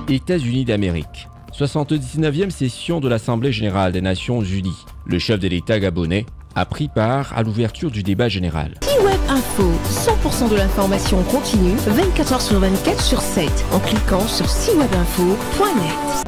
États-Unis d'Amérique. 79e session de l'Assemblée générale des Nations unies. Le chef de l'État gabonais a pris part à l'ouverture du débat général. C-Web Info, 100% de l'information continue, 24h sur 24 sur 7, en cliquant sur cwebinfo.net.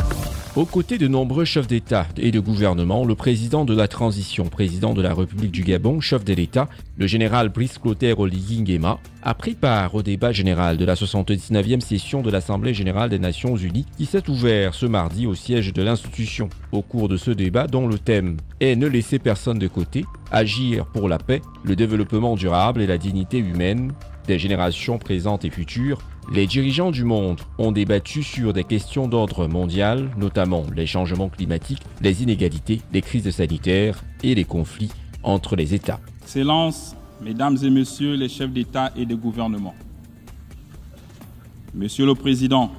Aux côtés de nombreux chefs d'État et de gouvernement, le président de la transition, président de la République du Gabon, chef de l'État, le général Brice Clotaire Oligui Nguema, a pris part au débat général de la 79e session de l'Assemblée générale des Nations unies qui s'est ouvert ce mardi au siège de l'institution. Au cours de ce débat, dont le thème est « Ne laisser personne de côté, agir pour la paix, le développement durable et la dignité humaine des générations présentes et futures », les dirigeants du monde ont débattu sur des questions d'ordre mondial, notamment les changements climatiques, les inégalités, les crises sanitaires et les conflits entre les États. Excellences, Mesdames et Messieurs les chefs d'État et de gouvernement, Monsieur le Président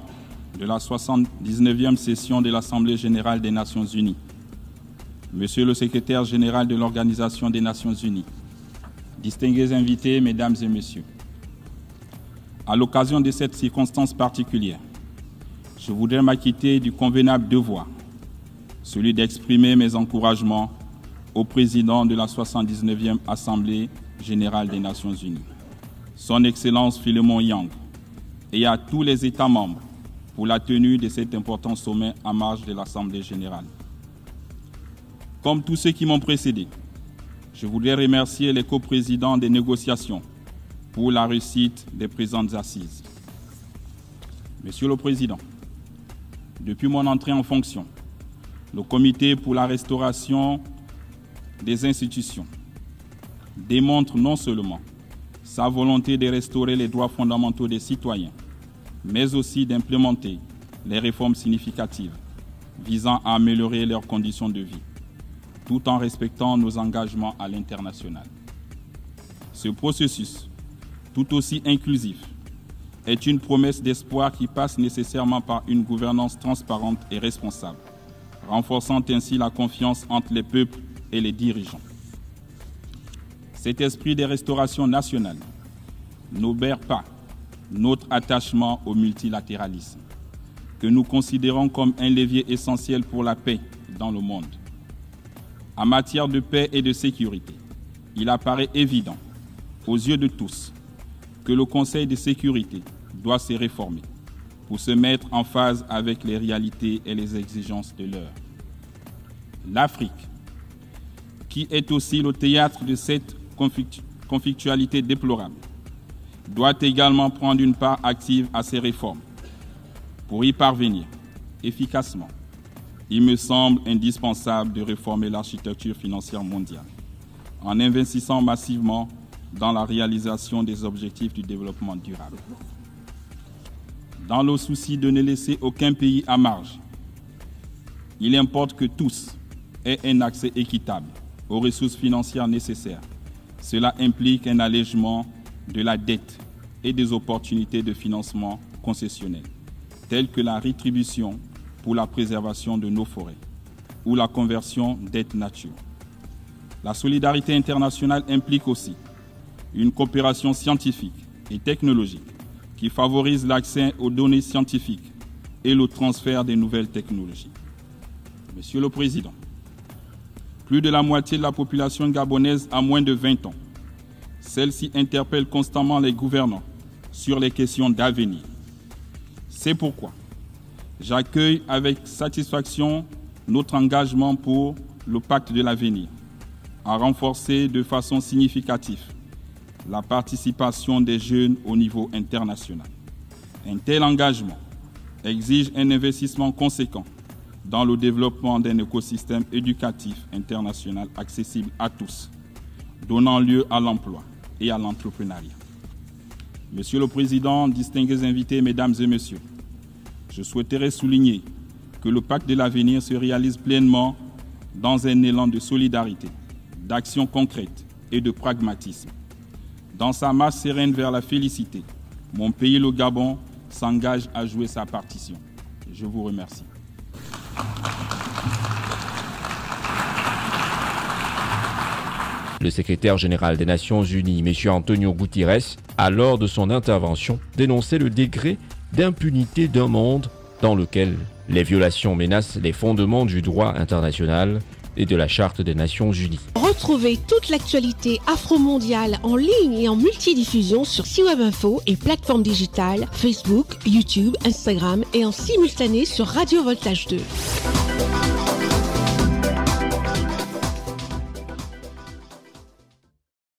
de la 79e session de l'Assemblée générale des Nations unies, Monsieur le Secrétaire général de l'Organisation des Nations unies, distingués invités, Mesdames et Messieurs, à l'occasion de cette circonstance particulière, je voudrais m'acquitter du convenable devoir, celui d'exprimer mes encouragements au président de la 79e Assemblée générale des Nations unies, son Excellence Philemon Yang, et à tous les États membres pour la tenue de cet important sommet en marge de l'Assemblée générale. Comme tous ceux qui m'ont précédé, je voudrais remercier les coprésidents des négociations pour la réussite des présentes assises. Monsieur le Président, depuis mon entrée en fonction, le Comité pour la restauration des institutions démontre non seulement sa volonté de restaurer les droits fondamentaux des citoyens, mais aussi d'implémenter les réformes significatives visant à améliorer leurs conditions de vie, tout en respectant nos engagements à l'international. Ce processus, tout aussi inclusif, est une promesse d'espoir qui passe nécessairement par une gouvernance transparente et responsable, renforçant ainsi la confiance entre les peuples et les dirigeants. Cet esprit de restauration nationale n'obère pas notre attachement au multilatéralisme, que nous considérons comme un levier essentiel pour la paix dans le monde. En matière de paix et de sécurité, il apparaît évident, aux yeux de tous, que le Conseil de sécurité doit se réformer pour se mettre en phase avec les réalités et les exigences de l'heure. L'Afrique, qui est aussi le théâtre de cette conflictualité déplorable, doit également prendre une part active à ces réformes. Pour y parvenir efficacement, il me semble indispensable de réformer l'architecture financière mondiale en investissant massivement dans la réalisation des objectifs du développement durable. Dans le souci de ne laisser aucun pays à marge, il importe que tous aient un accès équitable aux ressources financières nécessaires. Cela implique un allègement de la dette et des opportunités de financement concessionnel, telles que la rétribution pour la préservation de nos forêts ou la conversion dette nature. La solidarité internationale implique aussi une coopération scientifique et technologique qui favorise l'accès aux données scientifiques et le transfert des nouvelles technologies. Monsieur le Président, plus de la moitié de la population gabonaise a moins de 20 ans. Celle-ci interpelle constamment les gouvernants sur les questions d'avenir. C'est pourquoi j'accueille avec satisfaction notre engagement pour le pacte de l'avenir, à renforcer de façon significative la participation des jeunes au niveau international. Un tel engagement exige un investissement conséquent dans le développement d'un écosystème éducatif international accessible à tous, donnant lieu à l'emploi et à l'entrepreneuriat. Monsieur le Président, distingués invités, Mesdames et Messieurs, je souhaiterais souligner que le pacte de l'avenir se réalise pleinement dans un élan de solidarité, d'action concrète et de pragmatisme. Dans sa marche sereine vers la félicité, mon pays, le Gabon, s'engage à jouer sa partition. Je vous remercie. Le secrétaire général des Nations unies, M. Antonio Guterres, a lors de son intervention dénoncé le degré d'impunité d'un monde dans lequel les violations menacent les fondements du droit international et de la Charte des Nations Unies. Retrouvez toute l'actualité afro-mondiale en ligne et en multidiffusion sur C-Web Info et plateformes digitales, Facebook, YouTube, Instagram et en simultané sur Radio Voltage 2.